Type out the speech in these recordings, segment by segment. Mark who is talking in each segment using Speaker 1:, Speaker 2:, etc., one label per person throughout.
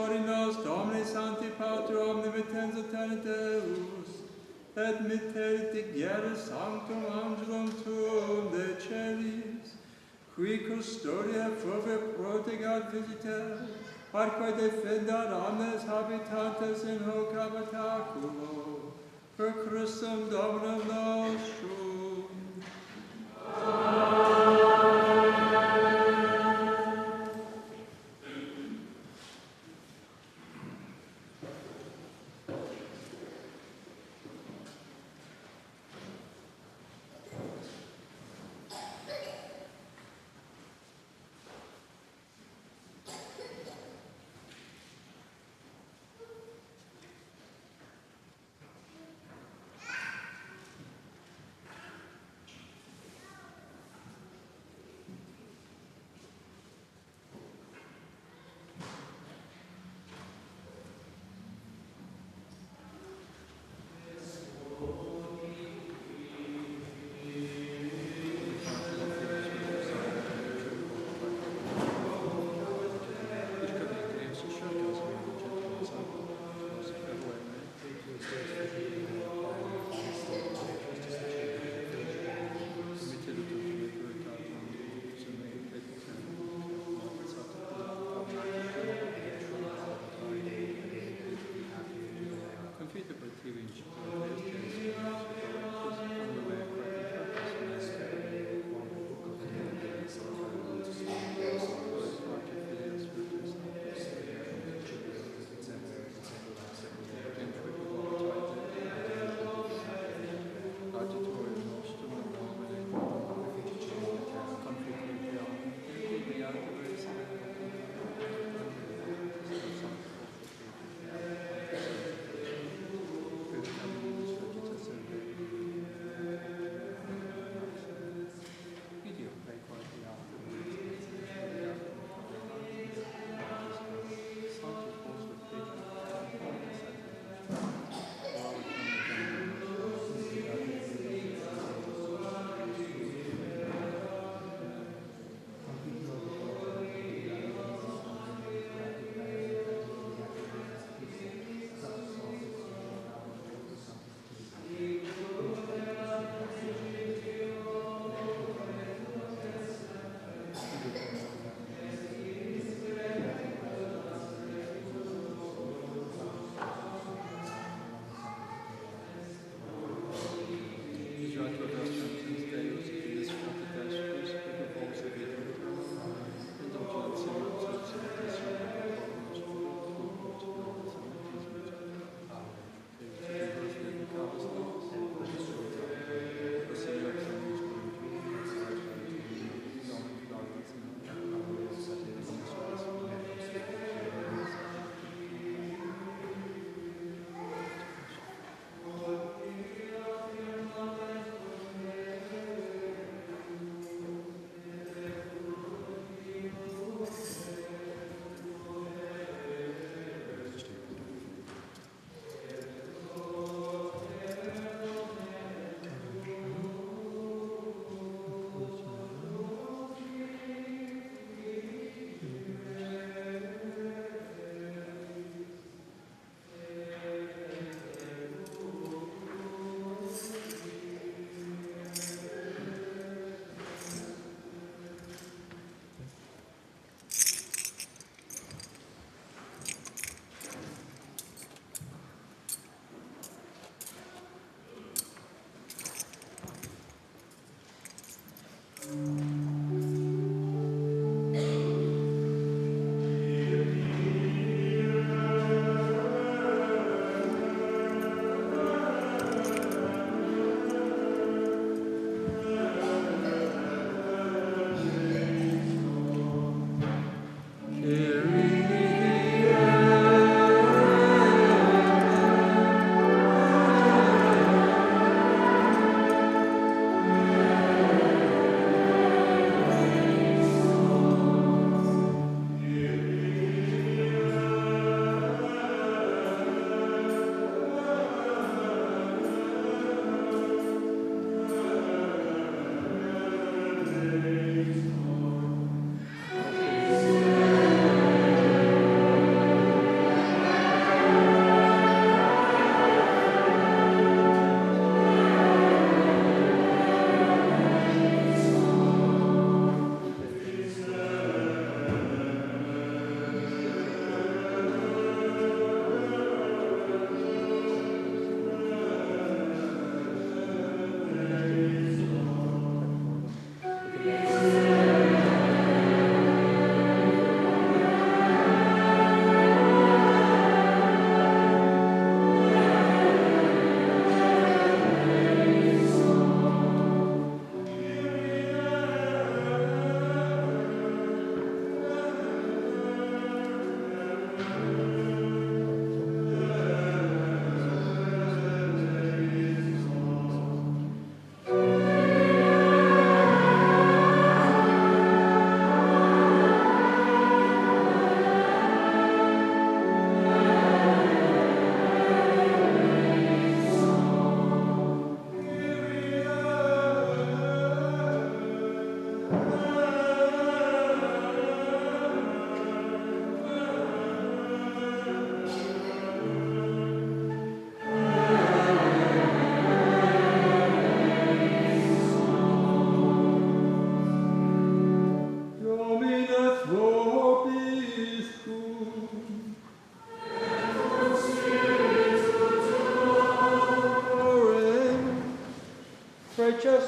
Speaker 1: orinos Domini Sancti Pater Omnipotens Eternitus, et mitterit Gerus Sanctum Angelum Tuum de Celis, qui custodia prover protegat visiter, arque defendat omnes habitantes in hoc habitaculo, per Christum Dominum nostrum.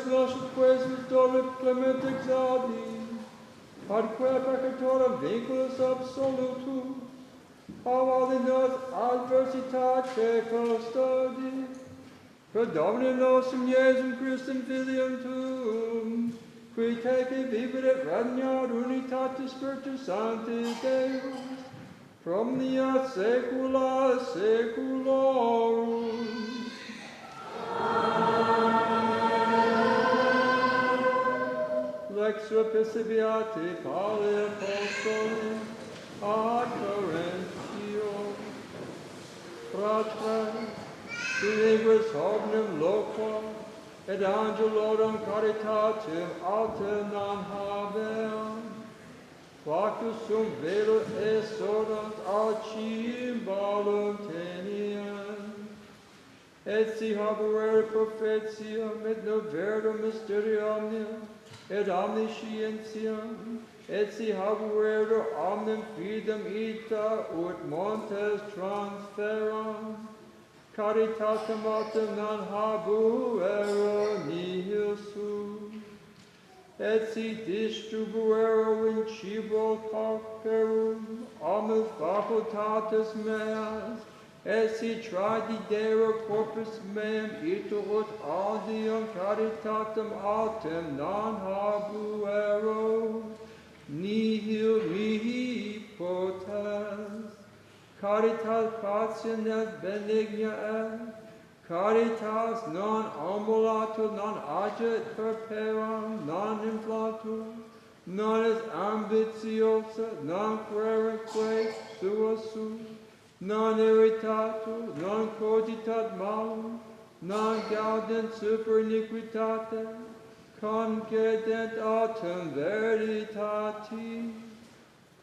Speaker 1: Deus nostro quesus dole clement exaudi, adque peccatora vinculus absolutum, havali nos adversitate custodi, per Dominum nostrum Iesum Christum Filium tuum, qui tece vivere regnat unitatis Spiritus Sancti Deus, promnia saecula saeculorum. Lex Episcopiati Pauli Apostoli ad Corinthium, Fratre, linguis hominem loqua, et angelorum caritatem altem non habem, quactus sum velo esorant ad cimbalum teniam, et si habuere prophetiam, et noverum mysterium omnium, et omniscientiam, et si habuere omnem fidem ita ut montes transferam, caritatem altem non habuero nihil sum, et si distribuero in cibo pauperum, omnes facultates meas, et si tradidero corpus meam ita ut audium caritatem altem non habuero, nihil mihi potens. Caritas patiens et benigna est, caritas non ambulatur, non aget perperam, non inflatur, non est ambitiosa, non quererque sua su, non irritatur, non cogitat malum, non gaudent super iniquitate, concedent autem veritatis,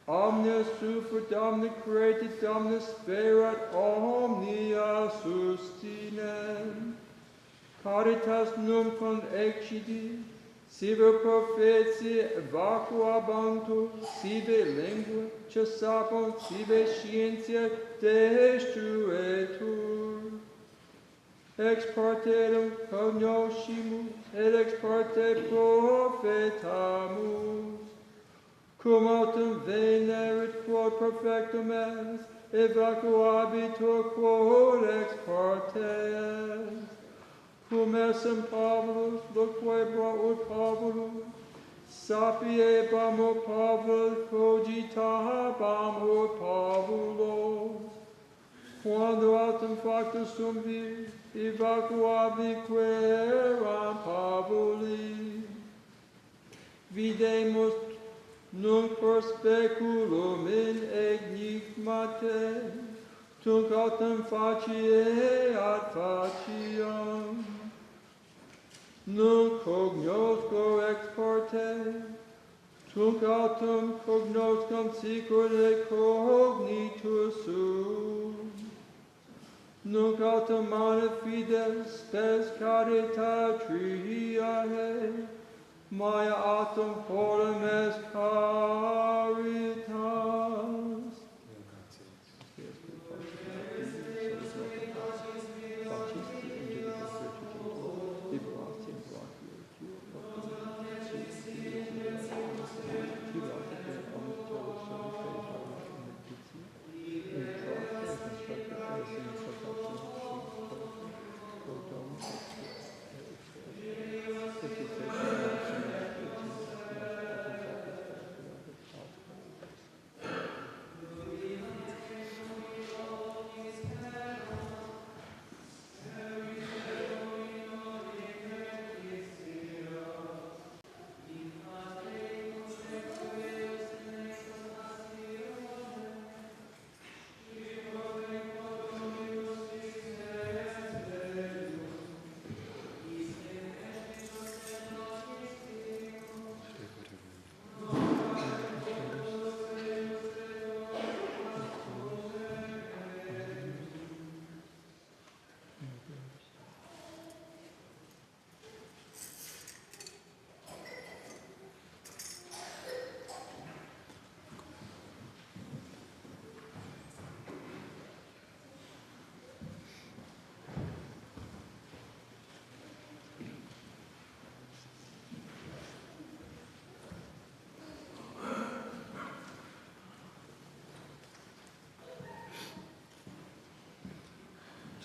Speaker 1: omnia sufert, omnia creatit, omnia sperat, omnia sustinent. Caritas numquam excidi, sive prophetiae evacuabantur, sive lingua cessabunt, sive scientia destruetur. Ex partem cognoscimus, et ex parte profetamus. Cum autem venerit quod perfectum est, evacuabitur quod ex parte est. Cum essem Pavlus, loquebra ut Pavlus, sapiebam ut Pavlus, cogitabam ut Pavlos. Quando autem factus sum vis, evacuabique eram Pavuli. Videmus nunc per speculum in enigmate, tunc autem facie ad faciam. Nunc cognosco ex parte, tunc autem cognoscam sicure cognitus sum. Nunc autem mane fides spes caritatis triae, Maya autem forum est caritas.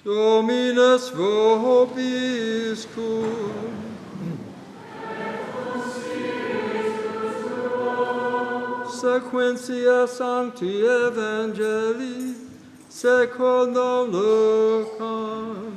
Speaker 1: Dominus vobiscum. Sequentia Sancti Evangelii secundum Lucam.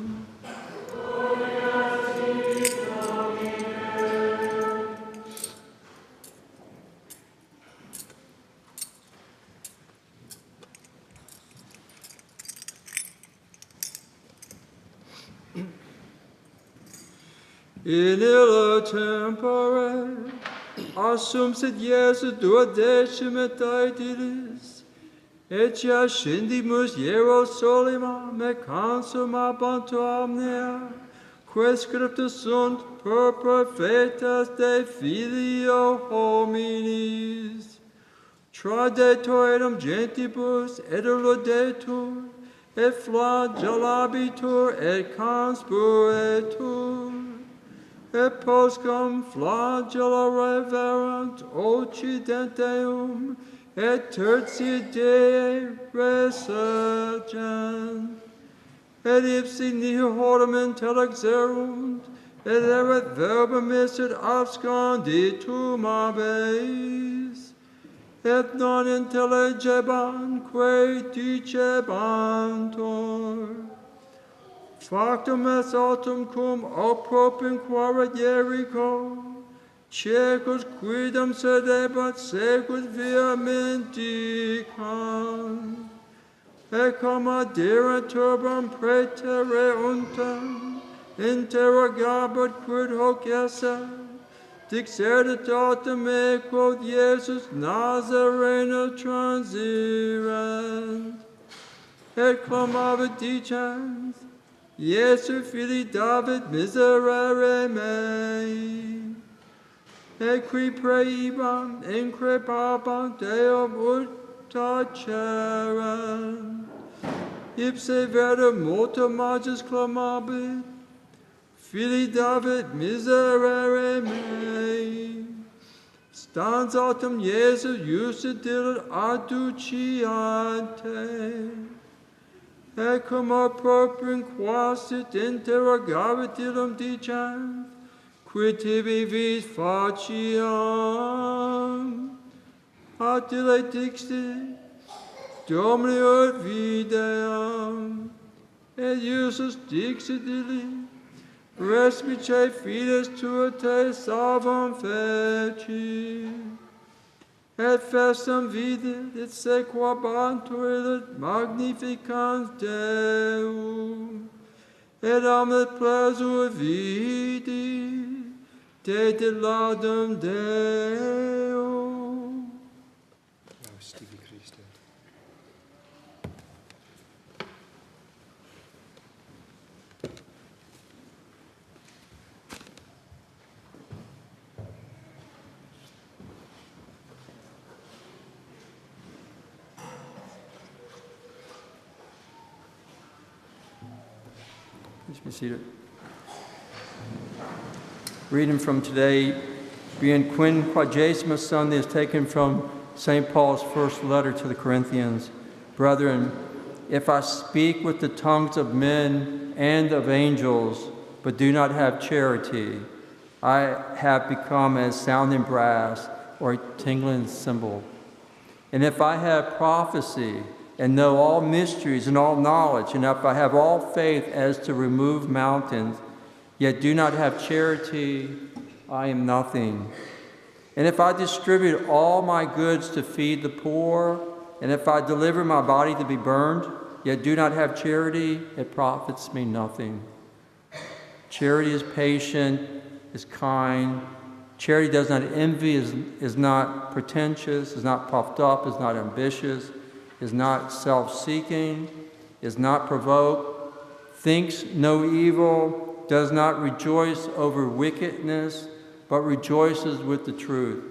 Speaker 1: In illa tempore assumsit Iesus duodecim et aetilis, ecce ascendimus hiero solima me consumabant omnia, que scriptus sunt per profetas de filio hominis. Tradetur eram gentibus et eludetur, et flagellabitur et conspuratur. Et postcum flagella reverant occidenteum, et tertia Dei resurgent. Et ipsi nihil hodum intellexerunt, et erat verbum isset absconditum abes. Et non intelligebanque dicebantur. Factum est autum cum opropinquaret Jericho, cecus quidem sedebat sequit via mendicant, et commaderant turbam praetereuntem, interrogabat quid hoc esse, dixerit autem me quod Iesus Nazarena transirent, et clamavit dicens, Iesu fili David miserere mei, et qui praebam increpabant Deum ut tacerem, ipse vera multa magis clamabit, fili David miserere mei. Stans autem Iesus iussit dillet adduciante, et cum propinquasit interrogavit illum dicens, quid tibi vis faciam? At ille dixit, Domini ut videam. Et Iesus dixit ille, respice fides tua te salvam feci. Et festum vidit, et sequabantur illit magnificans Deum, et omnet plesur vidi, te dilaudum Deo. Please be seated. Reading from today, being quinquagesimus Sunday, is taken from St. Paul's first letter to the Corinthians. Brethren, if I speak with the tongues of men and of angels, but do not have charity, I have become as sounding brass or a tingling cymbal. And if I have prophecy, and know all mysteries and all knowledge, and if I have all faith as to remove mountains, yet do not have charity, I am nothing. And if I distribute all my goods to feed the poor, and if I deliver my body to be burned, yet do not have charity, it profits me nothing. Charity is patient, is kind. Charity does not envy, is not pretentious, is not puffed up, is not ambitious, is not self-seeking, is not provoked, thinks no evil, does not rejoice over wickedness, but rejoices with the truth,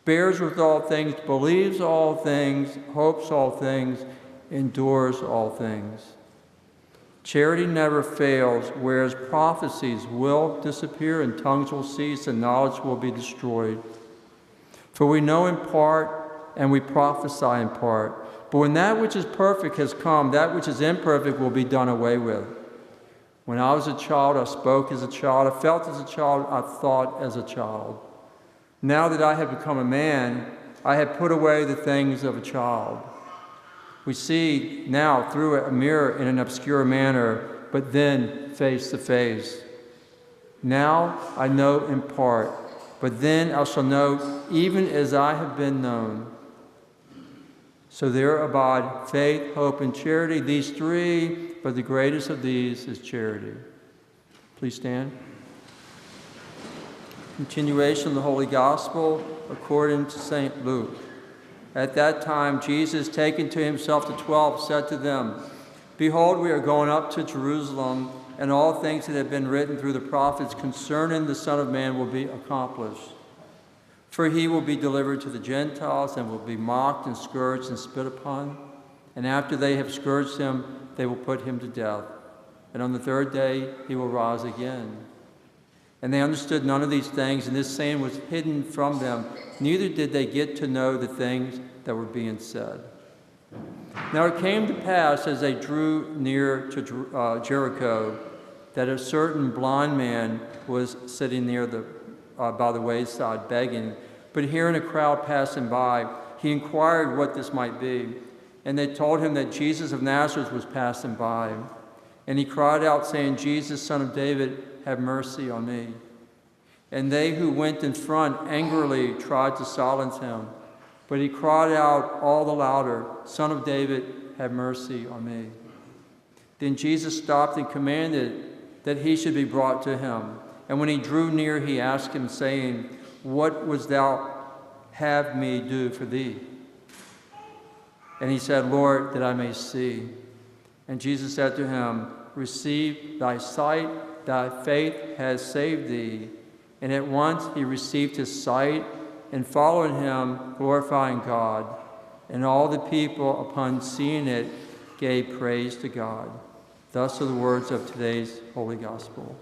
Speaker 1: bears with all things, believes all things, hopes all things, endures all things. Charity never fails, whereas prophecies will disappear and tongues will cease and knowledge will be destroyed. For we know in part and we prophesy in part. But when that which is perfect has come, that which is imperfect will be done away with. When I was a child, I spoke as a child, I felt as a child, I thought as a child. Now that I have become a man, I have put away the things of a child. We see now through a mirror in an obscure manner, but then face to face. Now I know in part, but then I shall know even as I have been known. So there abide faith, hope, and charity, these three, but the greatest of these is charity. Please stand. Continuation of the Holy Gospel according to St. Luke. At that time, Jesus, taking to himself the 12, said to them, Behold, we are going up to Jerusalem, and all things that have been written through the prophets concerning the Son of Man will be accomplished. For he will be delivered to the Gentiles and will be mocked and scourged and spit upon. And after they have scourged him, they will put him to death. And on the third day he will rise again. And they understood none of these things, and this saying was hidden from them. Neither did they get to know the things that were being said. Now it came to pass as they drew near to Jericho that a certain blind man was sitting near by the wayside begging. But hearing a crowd passing by, he inquired what this might be. And they told him that Jesus of Nazareth was passing by. And he cried out, saying, Jesus, Son of David, have mercy on me. And they who went in front angrily tried to silence him. But he cried out all the louder, Son of David, have mercy on me. Then Jesus stopped and commanded that he should be brought to him. And when he drew near, he asked him, saying, What wouldst thou have me do for thee? And he said, Lord, that I may see. And Jesus said to him, Receive thy sight, thy faith has saved thee. And at once he received his sight and followed him, glorifying God. And all the people, upon seeing it, gave praise to God. Thus are the words of today's Holy Gospel.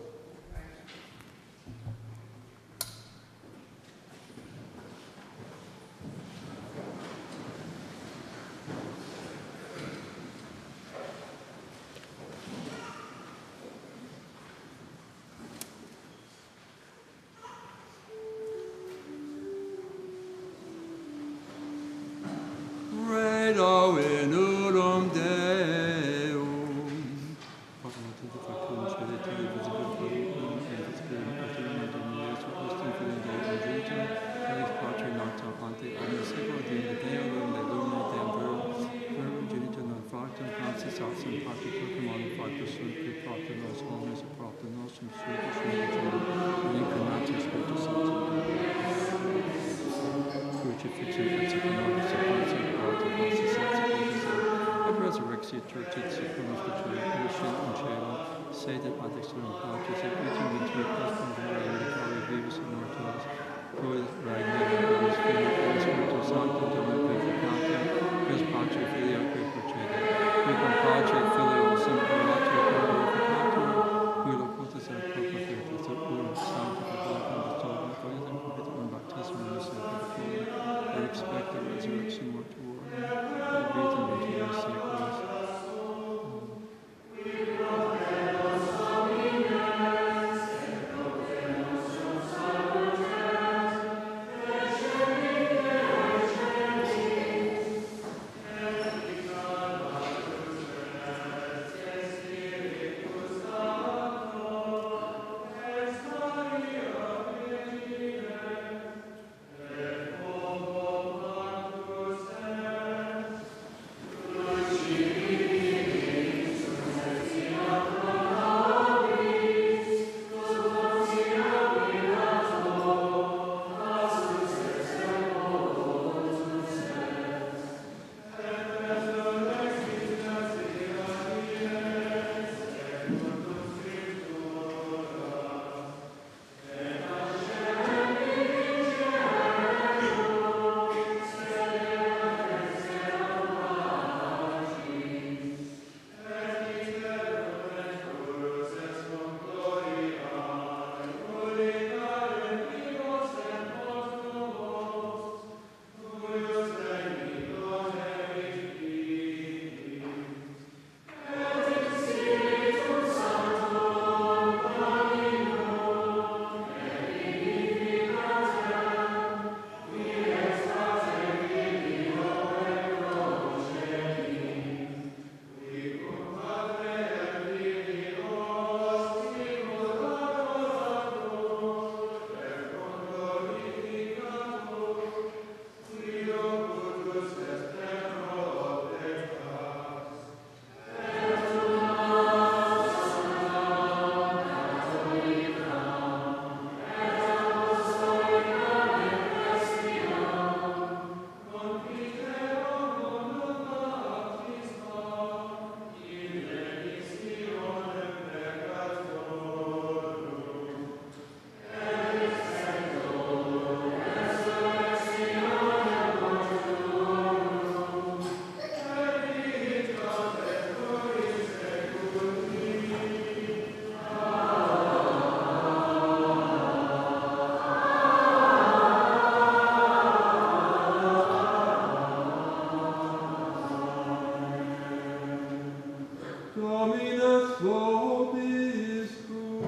Speaker 1: Domine vobiscum.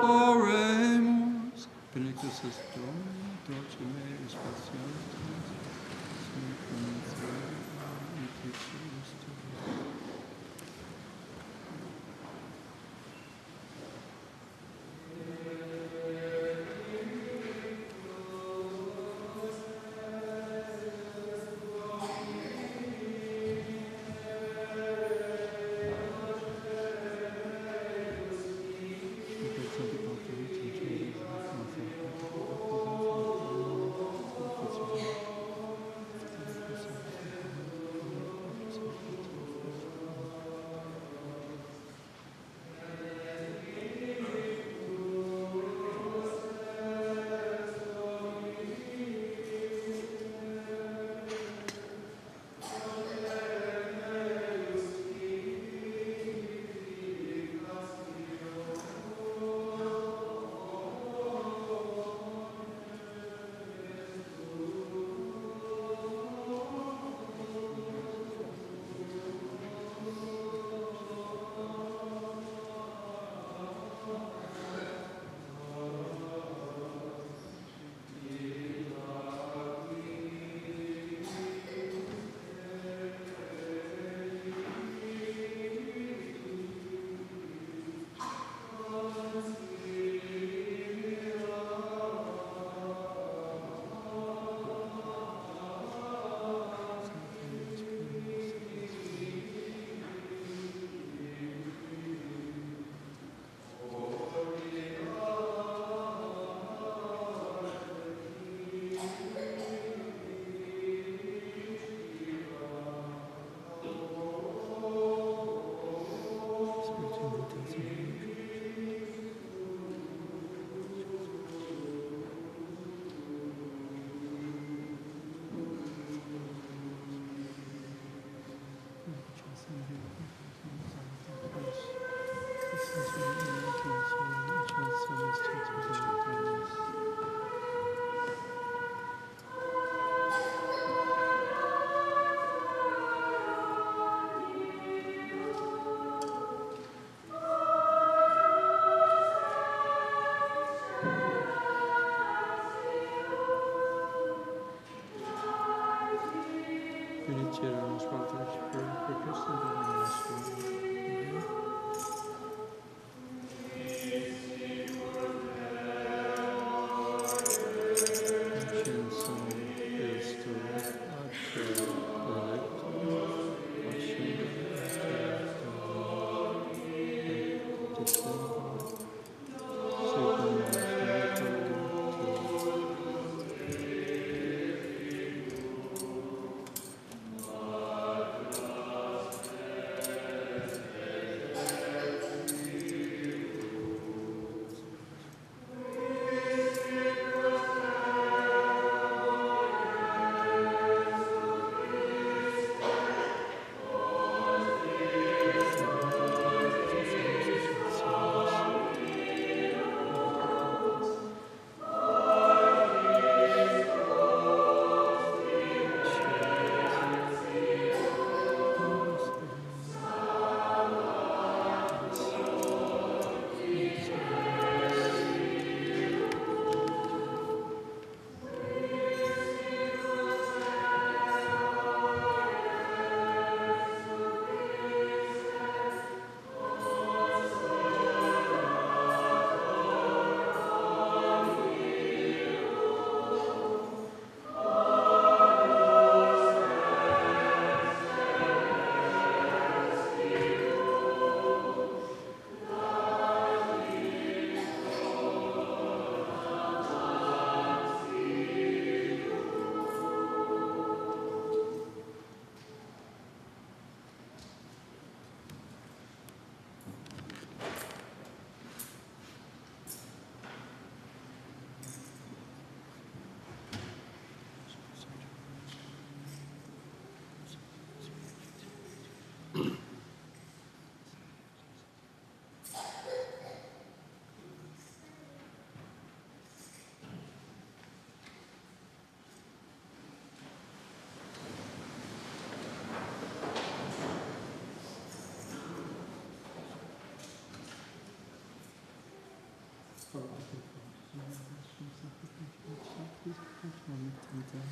Speaker 1: Oremus. Benedictus est Domini, dolce meis patientis,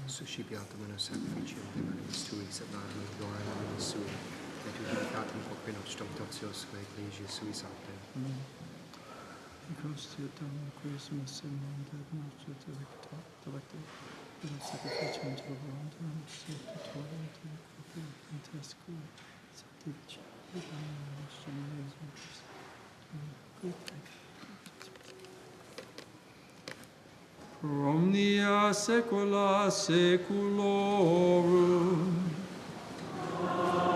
Speaker 2: Suscipiatum sacrificium liberis tui, sed laudem gloria nominis sui, et utilitatem quoque nostrum totios me ecclesia sui sancte.
Speaker 3: Constitutum Christmas and that nostra delecta, et sacrificium to the voluntum, sanctitorium to the corpus intescu, sanctifici, et nostrum Iesus Christus.
Speaker 1: Omnia saecula saeculorum. Amen.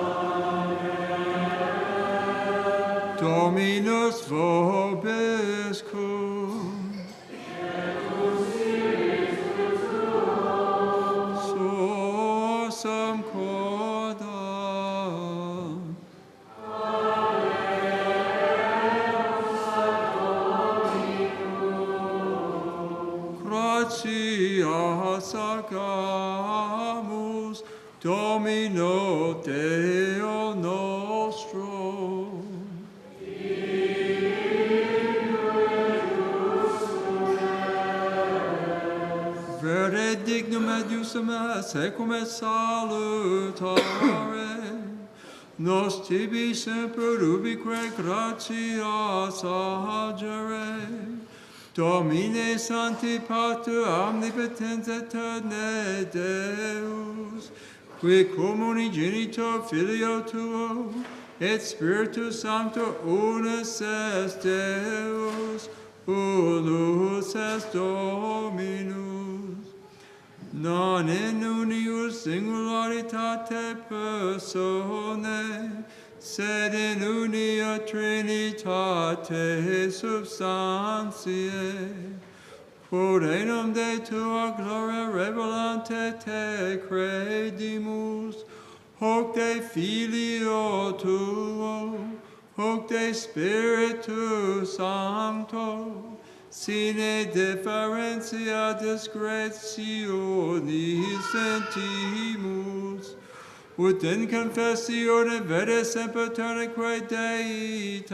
Speaker 1: Dominus vobiscum. Sursum cordam. Gratias argamus Domino Deo nostro. Vere dignum et justum secum et salutare. Nos tibi semper ubique gratias agere. Domine Sancti Pater omnipotens aeterne Deus, qui cum unigenitor Filio tuo, et Spiritus Sancto unus est Deus, unus est Dominus, non in unius singularitate personae, sed in unia Trinitate substantiae, quod enim de tua gloria revelante te credimus, hoc de Filio tuo, hoc de Spiritus Sancto, sine differentia discretionis sentimus, ut in confessione vere sempiternaque Deitatis,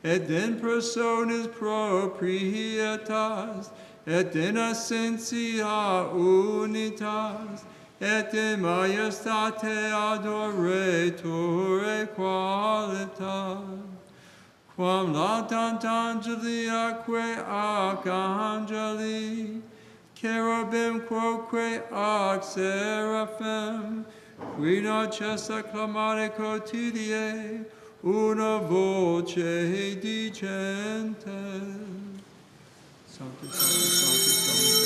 Speaker 1: et in personis proprietas, et in essentia unitas, et in majestate adoratore qualitas, quam laudant angeli atque archangeli, cherubim quoque ac seraphim, qui noces acclamare quotidie, una voce dicente. Sanctus, Sanctus, Sanctus,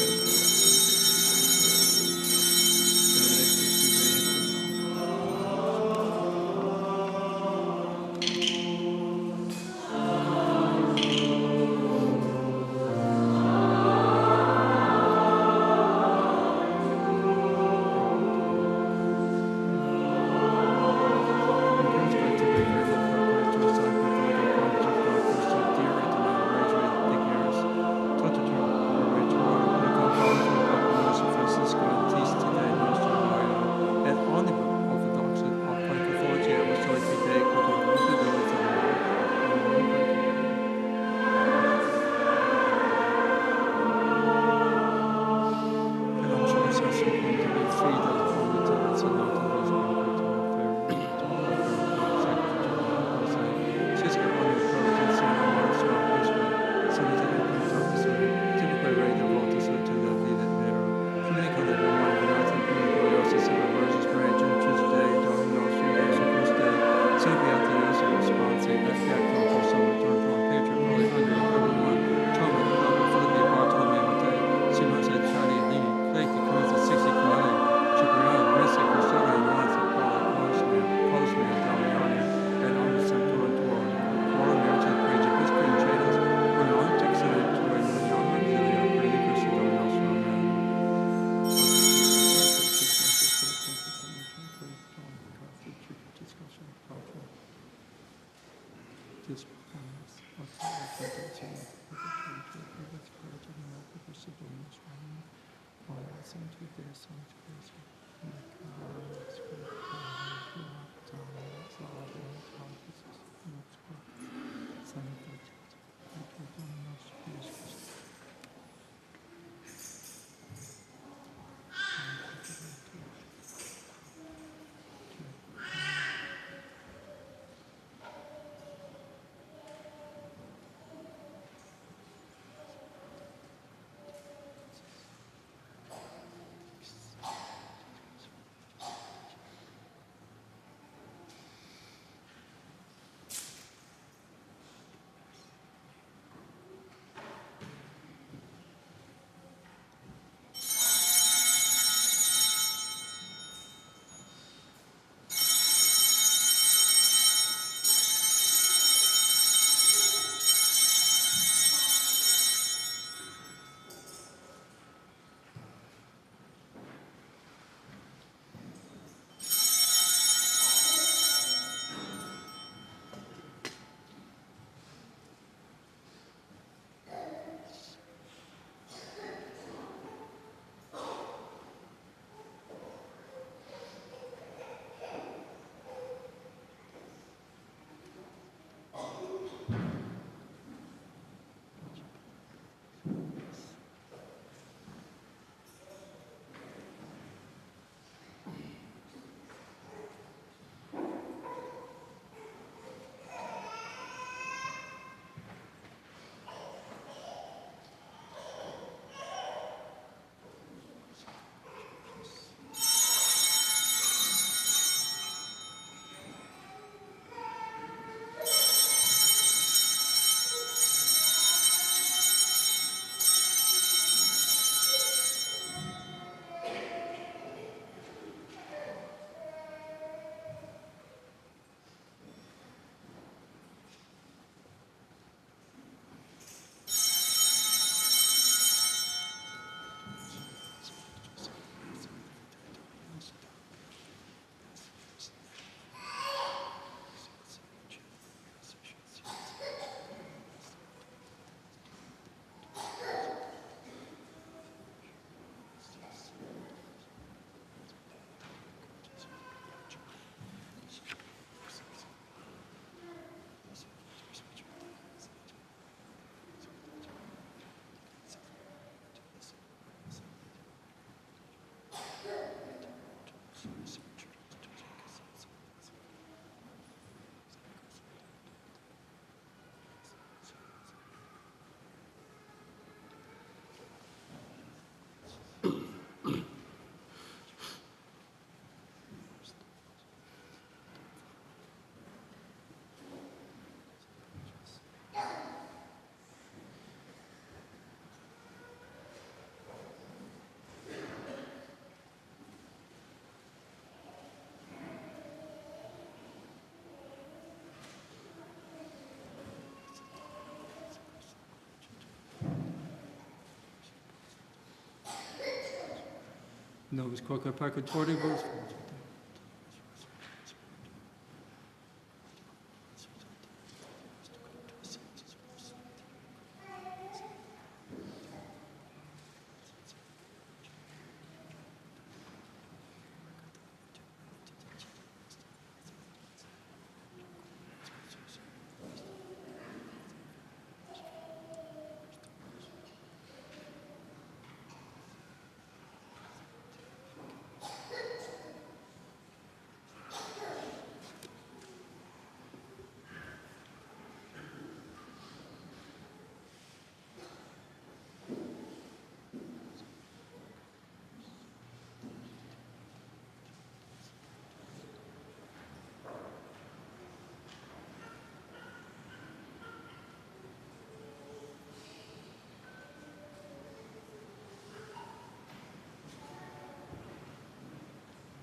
Speaker 1: Nobis quoque peccatoribus.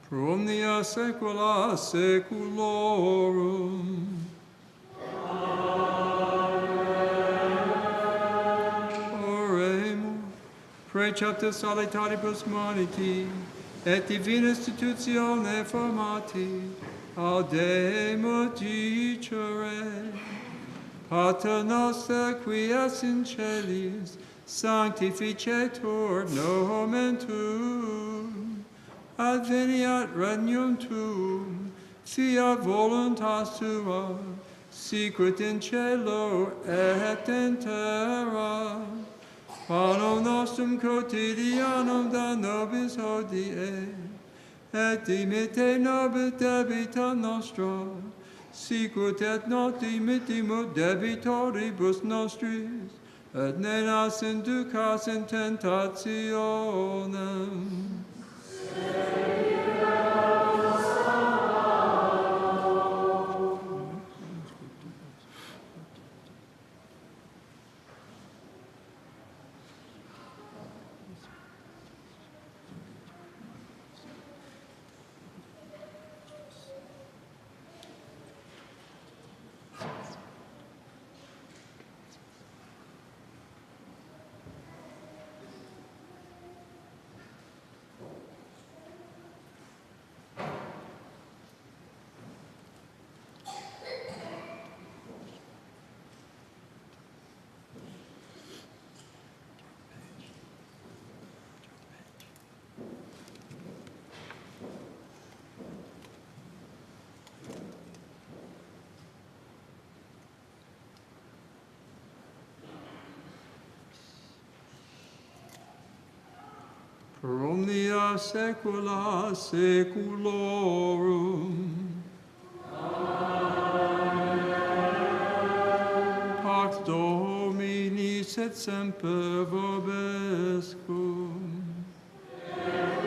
Speaker 1: Pro omnia saecula saeculorum. Oremus. Preceptus salitaribus moniti, et divina institutione formati, audemus dicere. Pater noster, qui es in celis, sanctificetur nomen tuum. Adveniat regnum tuum, fiat voluntas tua, sicut in cielo et in terra. Panem nostrum quotidianum da nobis hodie, et dimitte nobis debita nostra, sicut et nos dimittimus debitoribus nostris, et ne nas inducas in tentationem. Per omnia saecula saeculorum. Amen. Pax Domini sit semper vobiscum.
Speaker 4: Amen.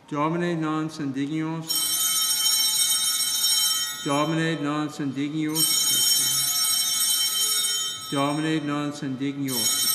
Speaker 1: Domine non indignos. Domine non indignos. Domine non indignos.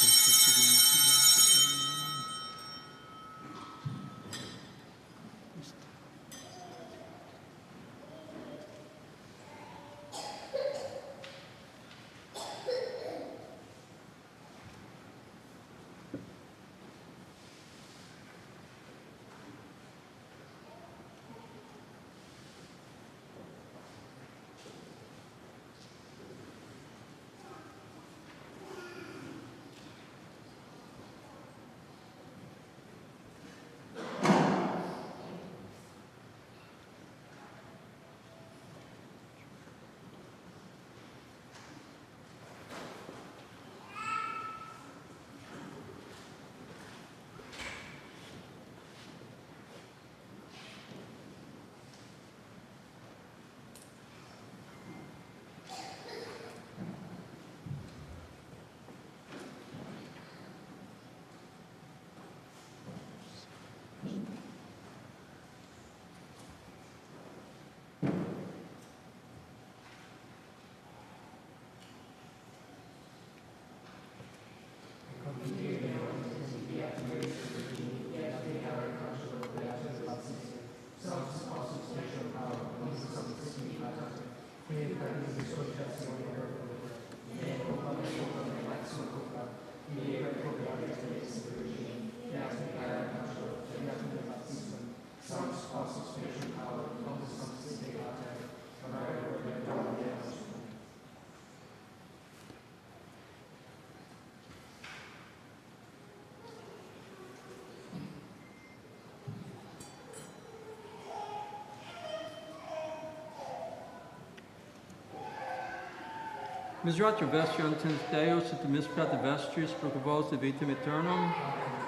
Speaker 1: Miserator vestiontens Deus et misprata vestris procavos de vitam aeternum,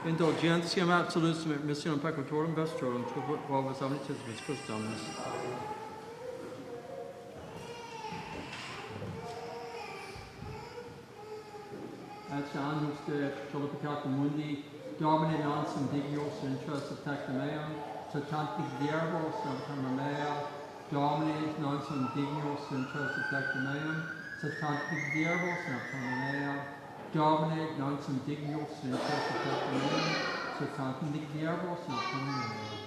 Speaker 1: indulgentiam absolutum et missionem peccatorum vestrorum, quovis omnitis viscos Dominus. Et annus de peccata mundi, Domine non indignos intras tecta meam, satantic diabos sanctam mea, Domine non indignos intras tecta meam, satantic diabos sanctam mea, Domine non indignos intras tecta meam, satantic diabos sanctam mea.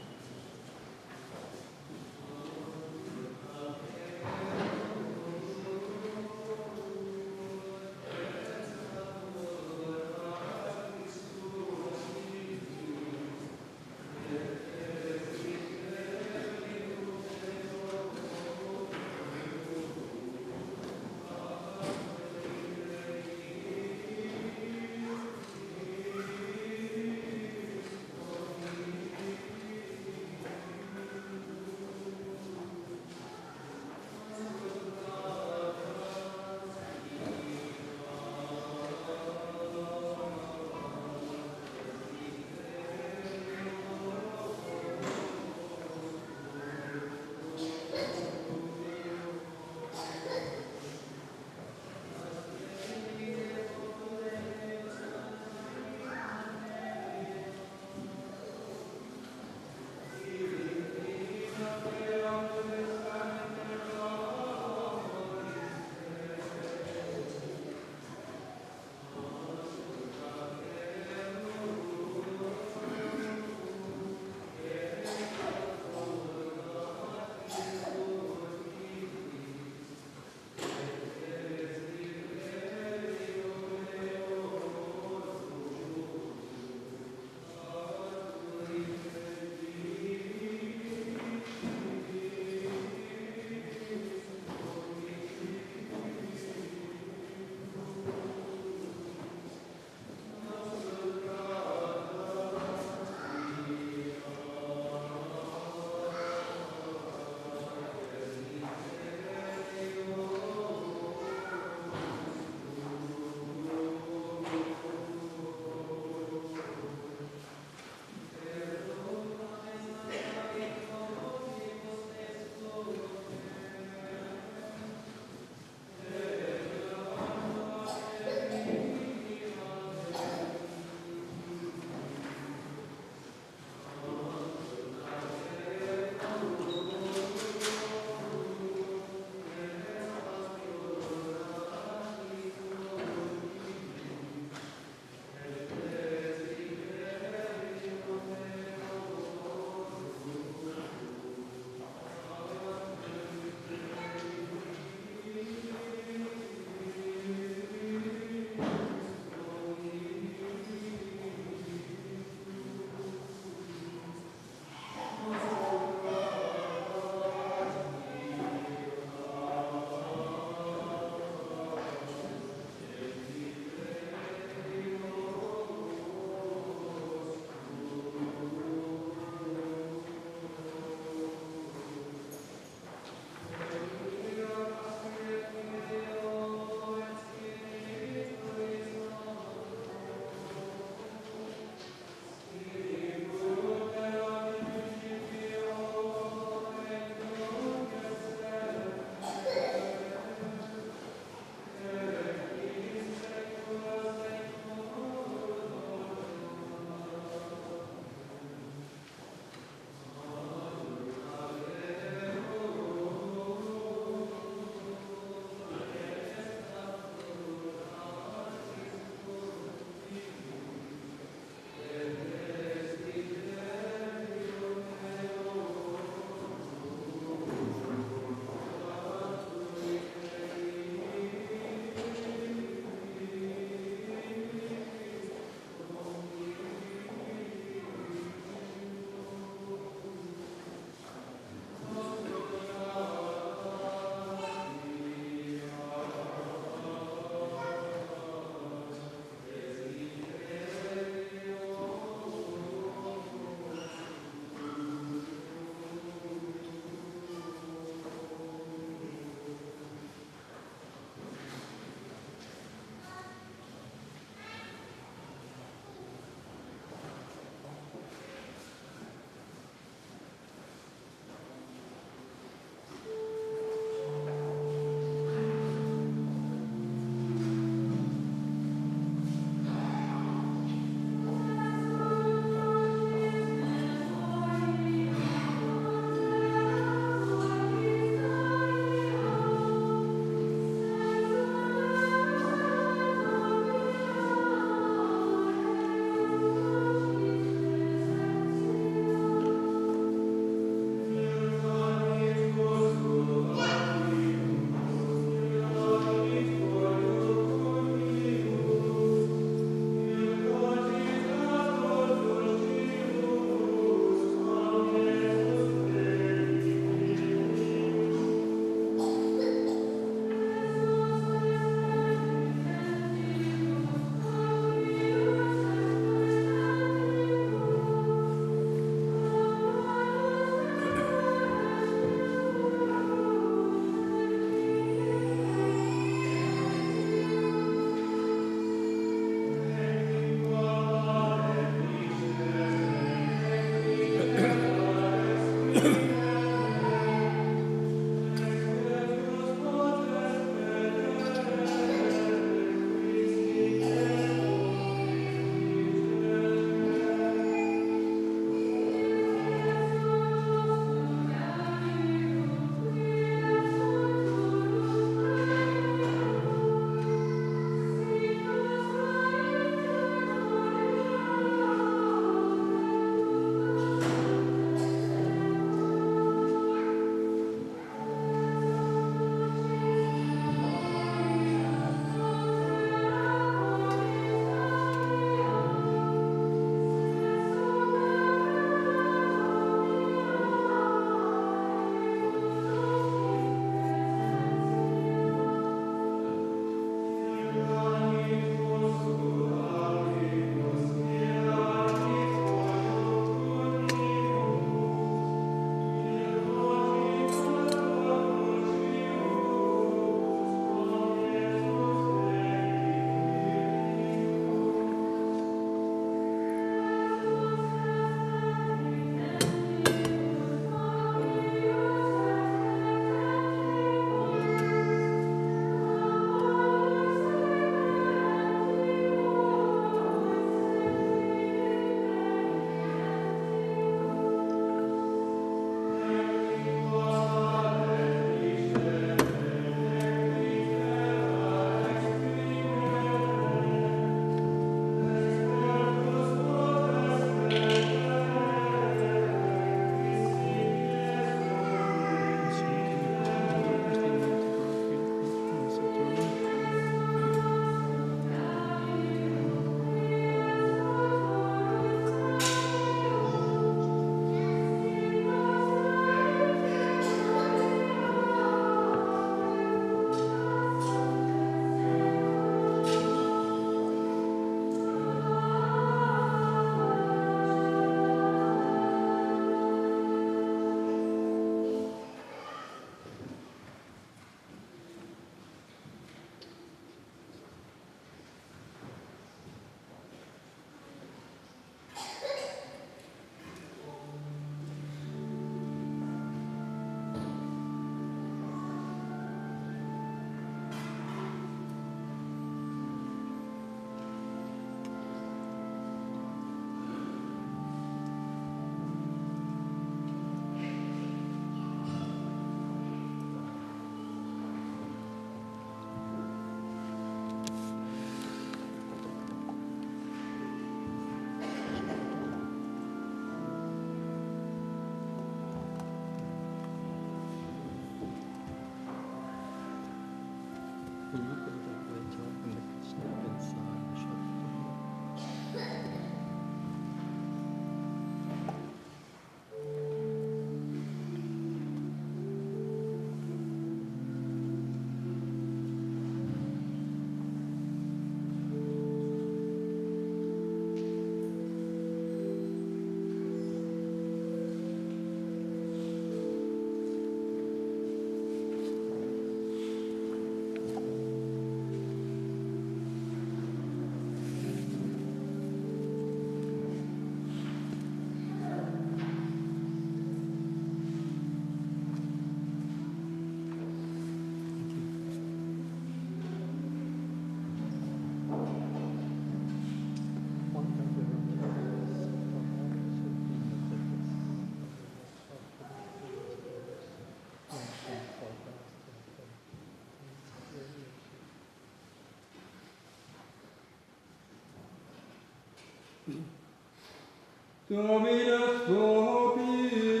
Speaker 1: Dominus vobiscum.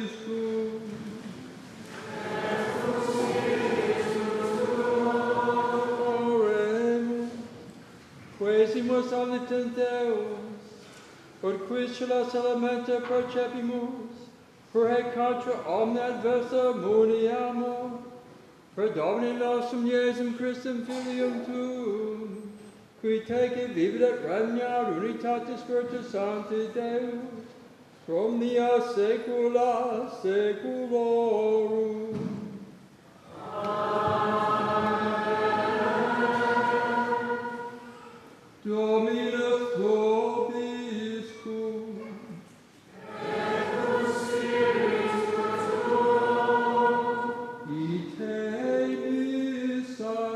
Speaker 1: Oremus. Quesimus omnitens Deus, ut quisculas elementa percepimus, per hac contra omne adversa muniamur, per Domini nostrum Iesum Christum Filium Tuum, qui tecit vivit et regnat unitatis Spiritus Sancti Deus, from omnia saecula saeculorum. Dominus vobiscum. Ite Messias.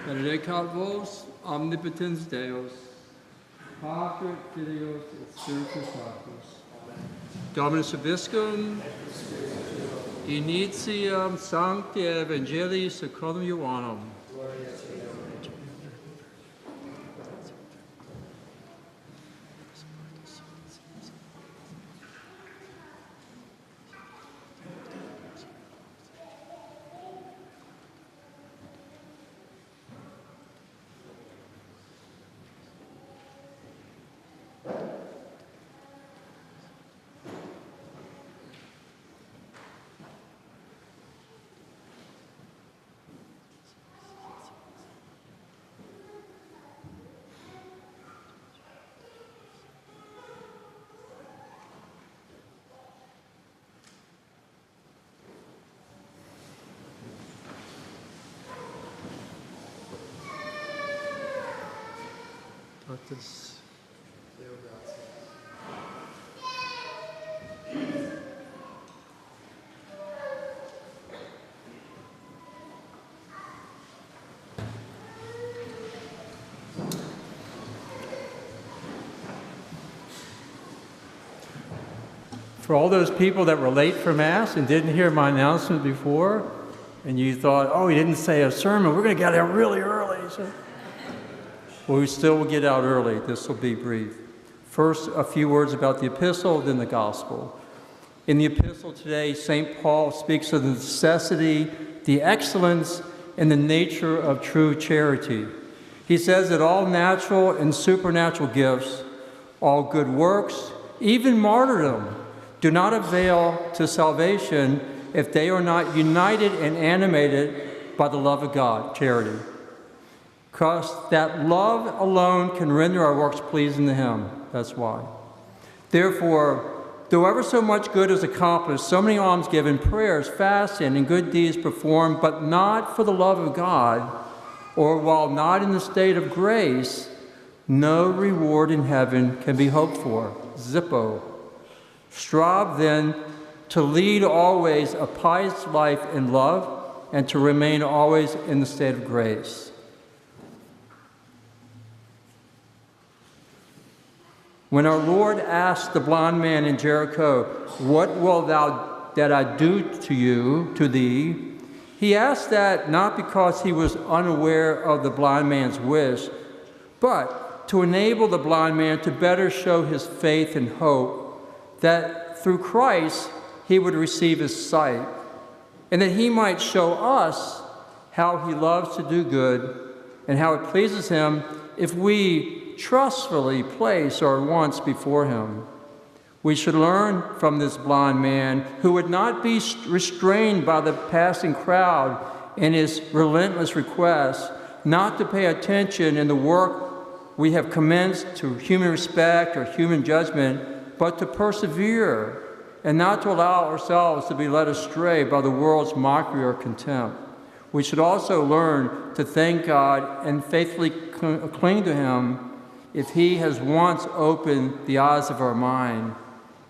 Speaker 1: Benedicat vos, omnipotens Deus, Pater, Filius, et Spiritus Sanctus. Dominus vobiscum, initium sancti Evangelii secundum Ioannum. Doctus. For all those people that were late for Mass and didn't hear my announcement before, and you thought, oh, he didn't say a sermon, we're going to get out really early. So. Well, we still will get out early. This will be brief. First, a few words about the epistle, then the gospel. In the epistle today, St. Paul speaks of the necessity, the excellence, and the nature of true charity. He says that all natural and supernatural gifts, all good works, even martyrdom, do not avail to salvation if they are not united and animated by the love of God, charity. Because that love alone can render our works pleasing to Him. That's why. Therefore, though ever so much good is accomplished, so many alms given, prayers, fasting, and good deeds performed, but not for the love of God, or while not in the state of grace, no reward in heaven can be hoped for. Zippo. Strive then to lead always a pious life in love and to remain always in the state of grace. When our Lord asked the blind man in Jericho, "What wilt thou that I do to thee?" He asked that not because he was unaware of the blind man's wish, but to enable the blind man to better show his faith and hope that through Christ he would receive his sight, and that he might show us how he loves to do good and how it pleases him if we trustfully place our wants before him. We should learn from this blind man who would not be restrained by the passing crowd in his relentless requests, not to pay attention in the work we have commenced to human respect or human judgment, but to persevere and not to allow ourselves to be led astray by the world's mockery or contempt. We should also learn to thank God and faithfully cling to Him if He has once opened the eyes of our mind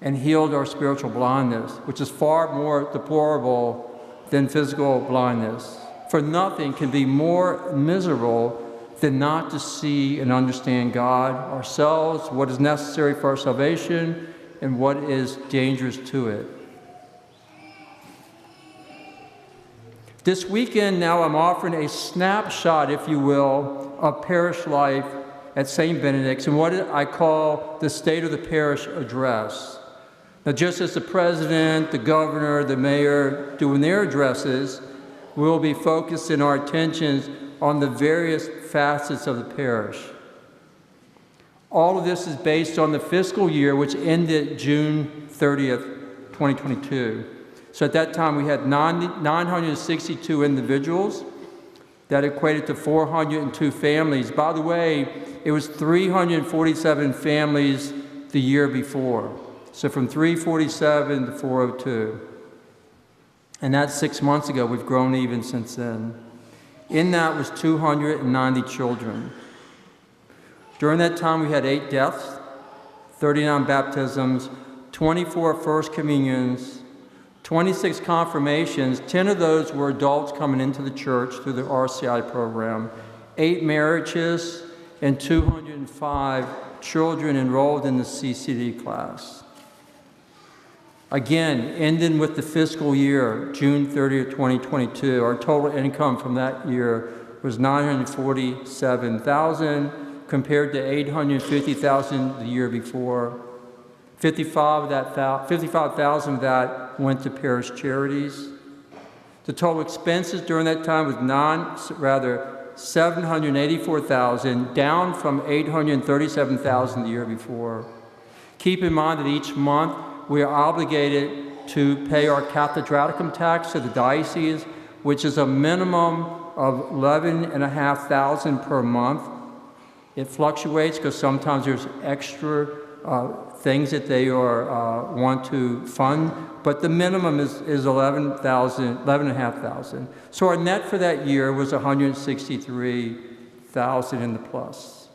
Speaker 1: and healed our spiritual blindness, which is far more deplorable than physical blindness. For nothing can be more miserable than not to see and understand God, ourselves, what is necessary for our salvation, and what is dangerous to it. This weekend now I'm offering a snapshot, if you will, of parish life at St. Benedict's and what I call the State of the Parish Address. Now, just as the president, the governor, the mayor doing their addresses, we'll be focusing our attentions on the various facets of the parish. All of this is based on the fiscal year, which ended June 30th, 2022. So at that time, we had 962 individuals. That equated to 402 families. By the way, it was 347 families the year before. So from 347 to 402. And that's 6 months ago. We've grown even since then. In that was 290 children. During that time, we had 8 deaths, 39 baptisms, 24 First Communions, 26 confirmations. 10 of those were adults coming into the church through the RCI program, 8 marriages, and 205 children enrolled in the CCD class. Again, ending with the fiscal year, June 30th, 2022, our total income from that year was $947,000 compared to $850,000 the year before. 55,000 of that went to parish charities. The total expenses during that time was $784,000, down from $837,000 the year before. Keep in mind that each month we are obligated to pay our cathedraticum tax to the diocese, which is a minimum of $11,500 per month. It fluctuates because sometimes there's extra things that they want to fund, but the minimum is $11,500. So our net for that year was $163,000 in the plus.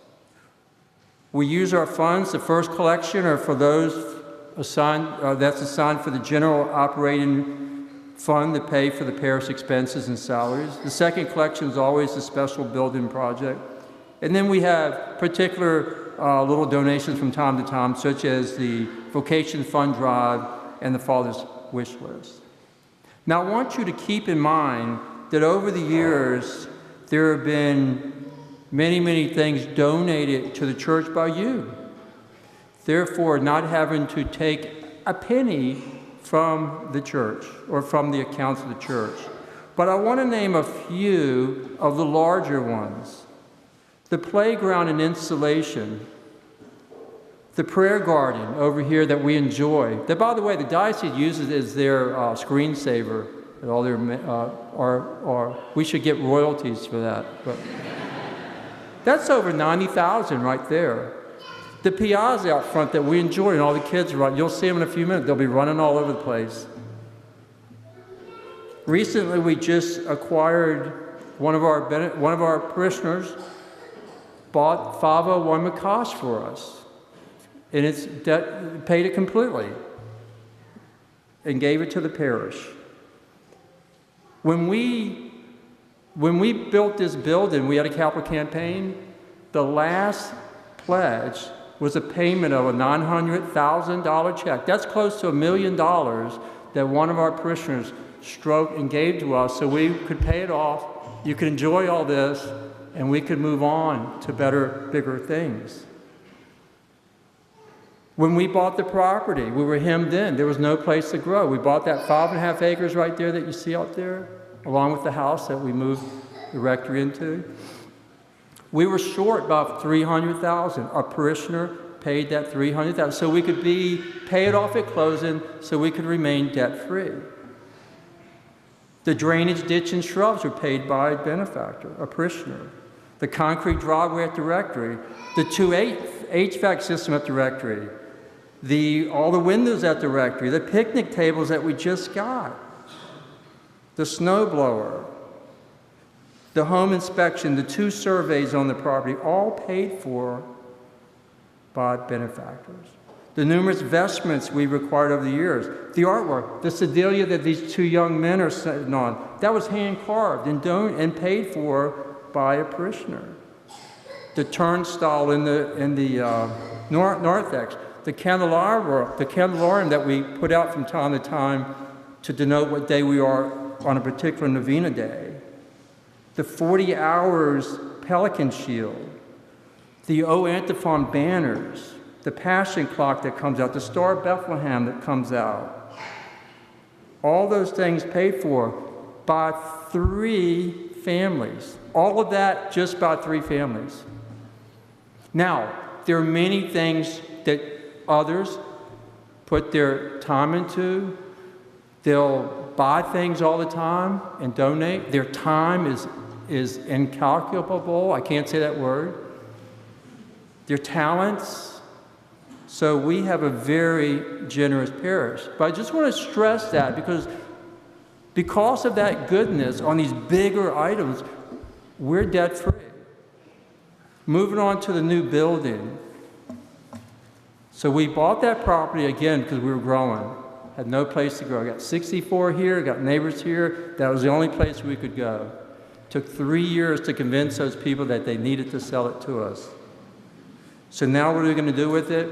Speaker 1: We use our funds. The first collection are for those that's assigned for the general operating fund to pay for the parish expenses and salaries. The second collection is always the special building project. And then we have particular little donations from time to time, such as the Vocation Fund Drive and the Father's Wish List. Now, I want you to keep in mind that over the years, there have been many, many things donated to the church by you. Therefore, not having to take a penny from the church or from the accounts of the church. But I want to name a few of the larger ones. The playground and installation, the prayer garden over here that we enjoy. That, by the way, the diocese uses as their screensaver. At all their, we should get royalties for that. But that's over $90,000 right there. The piazza out front that we enjoy and all the kids run, you'll see them in a few minutes. They'll be running all over the place. Recently, we just acquired one of our parishioners bought 501 Makash for us, and it's paid it completely and gave it to the parish. When we built this building, we had a capital campaign. The last pledge was a payment of a $900,000 check. That's close to $1 million that one of our parishioners stroked and gave to us so we could pay it off. You could enjoy all this, and we could move on to better, bigger things. When we bought the property, we were hemmed in. There was no place to grow. We bought that 5.5 acres right there that you see out there, along with the house that we moved the rectory into. We were short about $300,000. Our parishioner paid that $300,000 so we could pay it off at closing so we could remain debt-free. The drainage ditch and shrubs were paid by a benefactor, a parishioner. The concrete driveway at the rectory, the 2 HVAC system at the rectory, all the windows at the rectory, the picnic tables that we just got, the snow blower, the home inspection, the 2 surveys on the property, all paid for by benefactors. the numerous vestments we required over the years, the artwork, the sedalia that these two young men are sitting on, that was hand-carved and paid for by a parishioner. The turnstile in the narthex, the candelabrum that we put out from time to time to denote what day we are on a particular novena day, the 40 hours pelican shield, the O Antiphon banners, the Passion clock that comes out, the Star of Bethlehem that comes out. All those things paid for by 3 families. All of that just by 3 families. Now, there are many things that others put their time into. They'll buy things all the time and donate. Their time is incalculable. I can't say that word. Their talents. So we have a very generous parish. But I just want to stress that because of that goodness on these bigger items, we're debt-free. Moving on to the new building. So we bought that property again because we were growing. Had no place to go. I got 64 here, got neighbors here. That was the only place we could go. Took 3 years to convince those people that they needed to sell it to us. So now what are we going to do with it?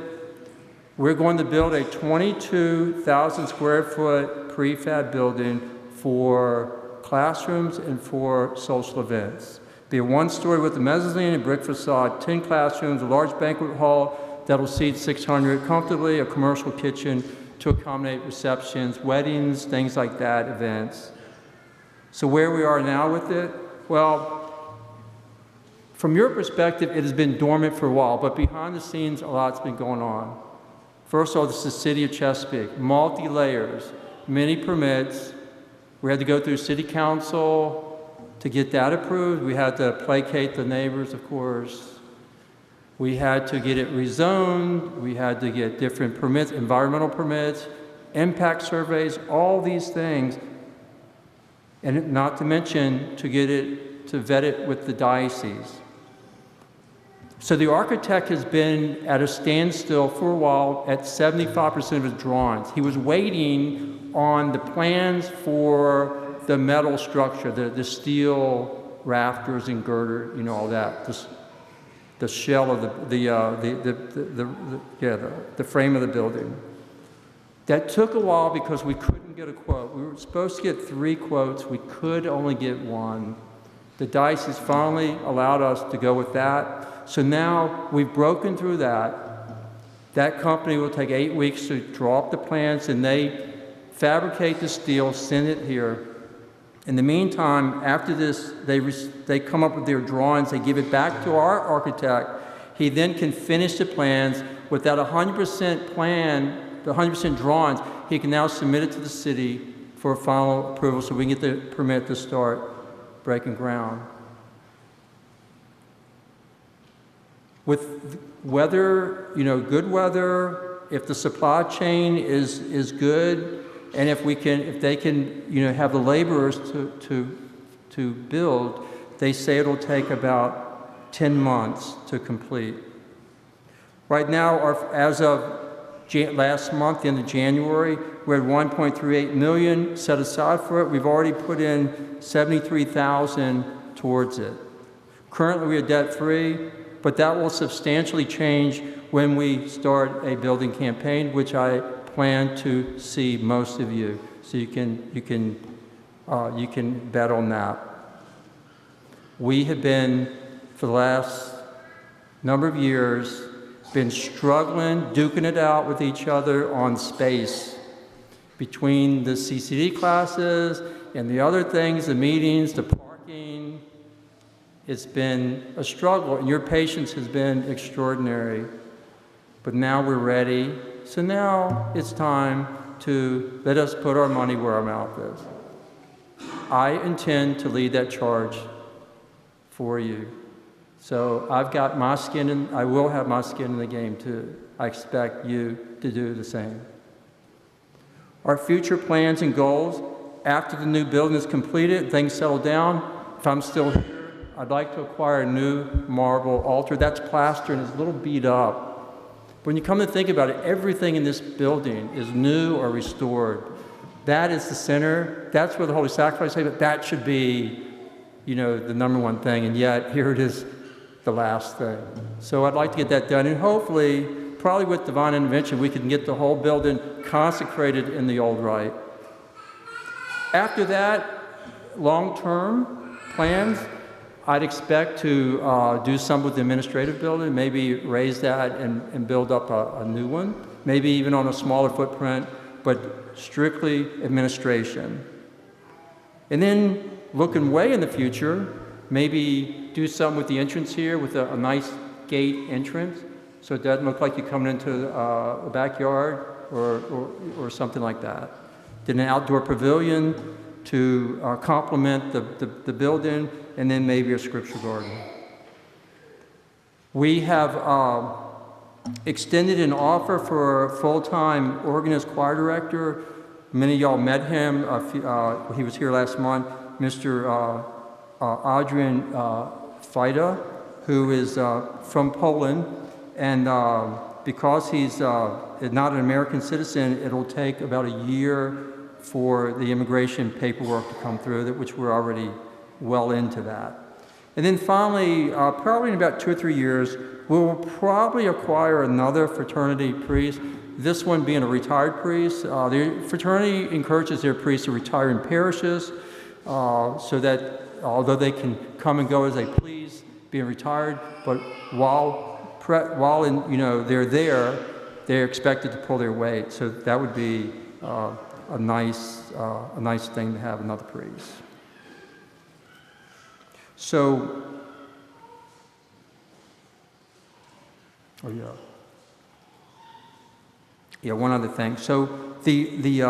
Speaker 1: We're going to build a 22,000 square foot prefab building for classrooms and for social events. Be a 1-story with a mezzanine and brick facade, 10 classrooms, a large banquet hall that'll seat 600 comfortably, a commercial kitchen to accommodate receptions, weddings, things like that, events. So where we are now with it, well, from your perspective, it has been dormant for a while, but behind the scenes, a lot's been going on. First of all, this is the city of Chesapeake, multi-layers, many permits. We had to go through city council to get that approved. We had to placate the neighbors, of course. We had to get it rezoned. We had to get different permits, environmental permits, impact surveys, all these things. And not to mention to vet it with the diocese. So the architect has been at a standstill for a while at 75% of his drawings. He was waiting on the plans for the metal structure, the steel rafters and girder, all that, the shell of the frame of the building. That took a while because we couldn't get a quote. We were supposed to get 3 quotes. We could only get 1. The diocese finally allowed us to go with that. So now we've broken through that. That company will take 8 weeks to draw up the plans, and they fabricate the steel, send it here. In the meantime, after this, they come up with their drawings. They give it back to our architect. He then can finish the plans. With that 100% plan, the 100% drawings, he can now submit it to the city for final approval so we can get the permit to start breaking ground. With weather, good weather, if the supply chain is good, and if they can, have the laborers to build, they say it'll take about 10 months to complete. Right now, as of last month, the end of January, we had $1.38 million set aside for it. We've already put in $73,000 towards it. Currently, we are debt-free, but that will substantially change when we start a building campaign, which I plan to see most of you. So you can bet on that. We have been, for the last number of years, been struggling, duking it out with each other on space between the CCD classes and the other things, the meetings, the parking. It's been a struggle, and your patience has been extraordinary. But now we're ready. So now it's time to let us put our money where our mouth is. I intend to lead that charge for you. So I've got my skin in, I will have my skin in the game too. I expect you to do the same. Our future plans and goals, after the new building is completed, things settle down, if I'm still here, I'd like to acquire a new marble altar. That's plaster and it's a little beat up. When you come to think about it, everything in this building is new or restored. That is the center. That's where the Holy Sacrifice is, but that should be, the number one thing. And yet, here it is, the last thing. So I'd like to get that done. And hopefully, probably with divine intervention, we can get the whole building consecrated in the old rite. After that, long-term plans, I'd expect to do some with the administrative building, maybe raise that and build up a new one, maybe even on a smaller footprint, but strictly administration. And then looking way in the future, maybe do something with the entrance here with a nice gate entrance so it doesn't look like you're coming into a backyard or something like that. Then an outdoor pavilion to complement the building, and then maybe a scripture garden. We have extended an offer for a full-time organist choir director. Many of y'all met him. He was here last month, Mr. Adrian Fajda, who is from Poland. And because he's not an American citizen, it'll take about a year for the immigration paperwork to come through, which we're already well into that. And then finally, probably in about 2 or 3 years, we'll probably acquire another fraternity priest, this one being a retired priest. The fraternity encourages their priests to retire in parishes so that although they can come and go as they please, being retired, but while they're there, they're expected to pull their weight. So that would be a nice thing to have another priest. So, one other thing. So the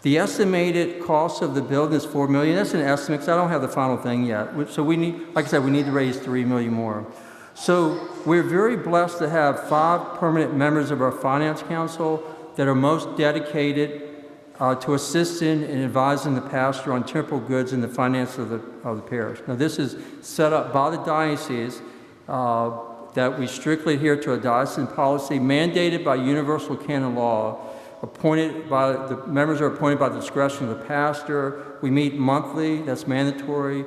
Speaker 1: estimated cost of the building is $4 million. That's an estimate because I don't have the final thing yet. So we need, like I said, we need to raise $3 million more. So we're very blessed to have 5 permanent members of our finance council that are most dedicated to assisting and advising the pastor on temporal goods and the finances of the parish. Now, this is set up by the diocese that we strictly adhere to a diocesan policy mandated by universal canon law. The members are appointed by the discretion of the pastor. We meet monthly. That's mandatory.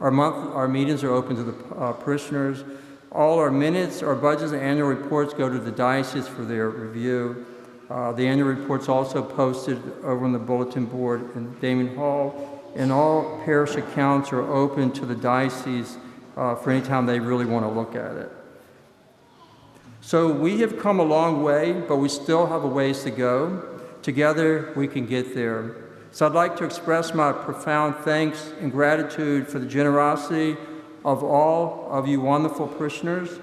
Speaker 1: Our meetings are open to the parishioners. All our minutes, our budgets, and annual reports go to the diocese for their review. The annual report's also posted over on the bulletin board in Damien Hall, and all parish accounts are open to the diocese for any time they really want to look at it. So we have come a long way, but we still have a ways to go. Together, we can get there. So I'd like to express my profound thanks and gratitude for the generosity of all of you wonderful parishioners,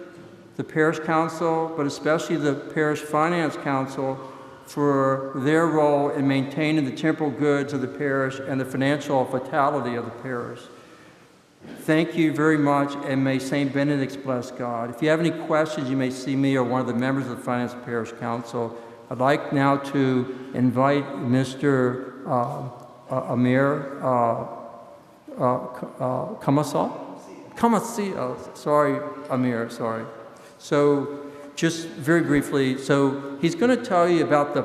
Speaker 1: the parish council, but especially the parish finance council, for their role in maintaining the temporal goods of the parish and the financial vitality of the parish. Thank you very much, and may St. Benedict bless God. If you have any questions, you may see me or one of the members of the Finance and Parish Council. I'd like now to invite Mr. Amir Kamasi. Sorry, Amir, sorry. So, just very briefly, so he's going to tell you about the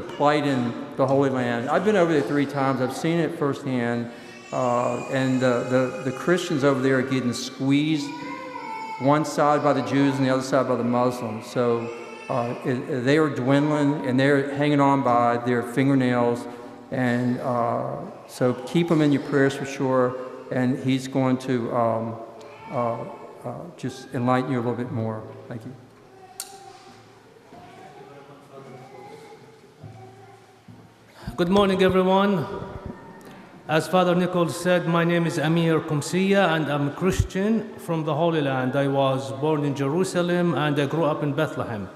Speaker 1: plight in the Holy Land. I've been over there 3 times. I've seen it firsthand. And the Christians over there are getting squeezed, one side by the Jews and the other side by the Muslims. So they are dwindling, and they're hanging on by their fingernails. And so keep them in your prayers for sure. And he's going to just enlighten you a little bit more. Thank you.
Speaker 4: Good morning, everyone. As Father Nichols said, my name is Amir Kumsiya, and I'm a Christian from the Holy Land. I was born in Jerusalem, and I grew up in Bethlehem.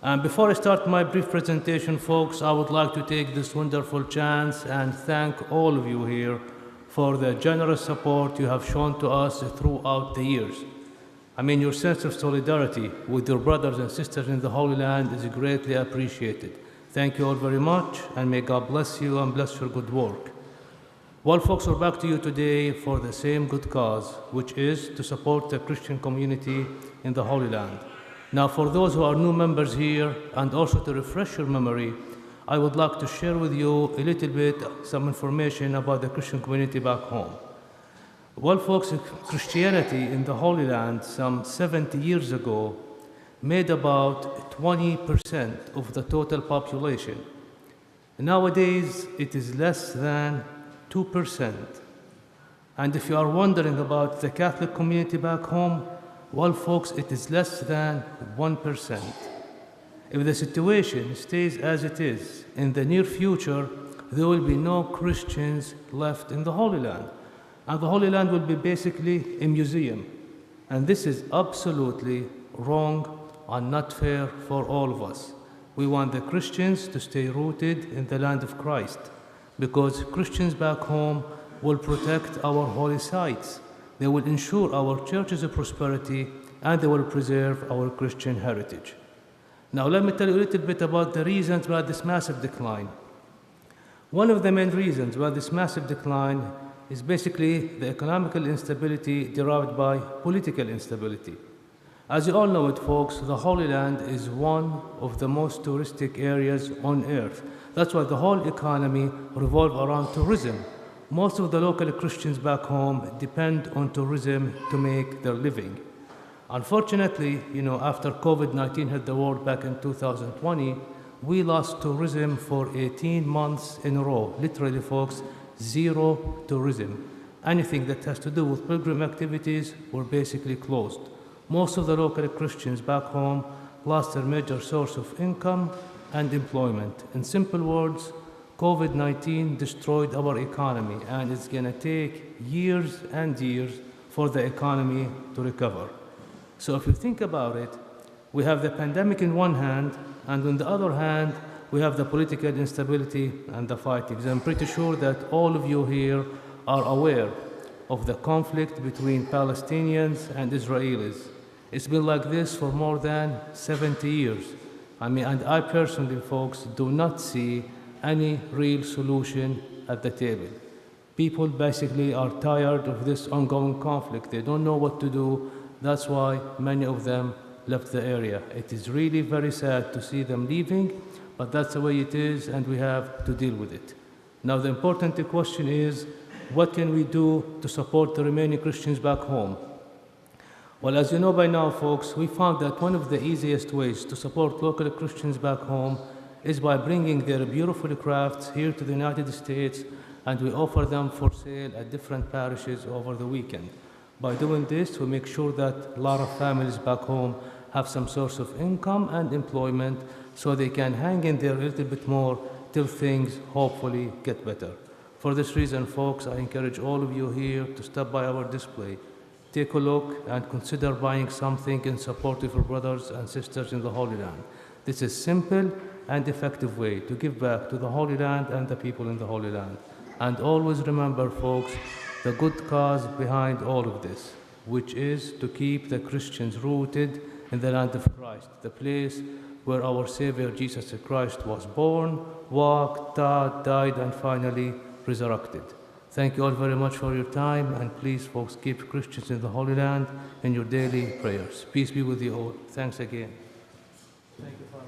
Speaker 4: And before I start my brief presentation, folks, I would like to take this wonderful chance and thank all of you here for the generous support you have shown to us throughout the years. I mean, your sense of solidarity with your brothers and sisters in the Holy Land is greatly appreciated. Thank you all very much, and may God bless you and bless your good work. Well, folks, we're back to you today for the same good cause, which is to support the Christian community in the Holy Land. Now, for those who are new members here, and also to refresh your memory, I would like to share with you a little bit some information about the Christian community back home. Well, folks, Christianity in the Holy Land some 70 years ago made about 20% of the total population. Nowadays, it is less than 2%. And if you are wondering about the Catholic community back home, well, folks, it is less than 1%. If the situation stays as it is, in the near future, there will be no Christians left in the Holy Land. And the Holy Land will be basically a museum. And this is absolutely wrong and not fair for all of us. We want the Christians to stay rooted in the land of Christ, because Christians back home will protect our holy sites. They will ensure our churches' prosperity, and they will preserve our Christian heritage. Now, let me tell you a little bit about the reasons why this massive decline. One of the main reasons why this massive decline is basically the economical instability derived by political instability. As you all know it, folks, the Holy Land is one of the most touristic areas on earth. That's why the whole economy revolves around tourism. Most of the local Christians back home depend on tourism to make their living. Unfortunately, after COVID-19 hit the world back in 2020, we lost tourism for 18 months in a row. Literally, folks, zero tourism. Anything that has to do with pilgrim activities were basically closed. Most of the local Christians back home lost their major source of income and employment. In simple words, COVID-19 destroyed our economy, and it's going to take years and years for the economy to recover. So if you think about it, we have the pandemic in one hand, and on the other hand, we have the political instability and the fightings. I'm pretty sure that all of you here are aware of the conflict between Palestinians and Israelis. It's been like this for more than 70 years. And I personally, folks, do not see any real solution at the table. People basically are tired of this ongoing conflict. They don't know what to do. That's why many of them left the area. It is really very sad to see them leaving, but that's the way it is, and we have to deal with it. Now, the important question is, what can we do to support the remaining Christians back home? Well, as you know by now, folks, we found that one of the easiest ways to support local Christians back home is by bringing their beautiful crafts here to the United States, and we offer them for sale at different parishes over the weekend. By doing this, we make sure that a lot of families back home have some source of income and employment, so they can hang in there a little bit more till things hopefully get better. For this reason, folks, I encourage all of you here to stop by our display. Take a look and consider buying something in support of your brothers and sisters in the Holy Land. This is a simple and effective way to give back to the Holy Land and the people in the Holy Land. And always remember, folks, the good cause behind all of this, which is to keep the Christians rooted in the land of Christ, the place where our Savior Jesus Christ was born, walked, taught, died, and finally resurrected. Thank you all very much for your time, and please, folks, keep Christians in the Holy Land in your daily prayers. Peace be with you all. Thanks again. Thank you, Father.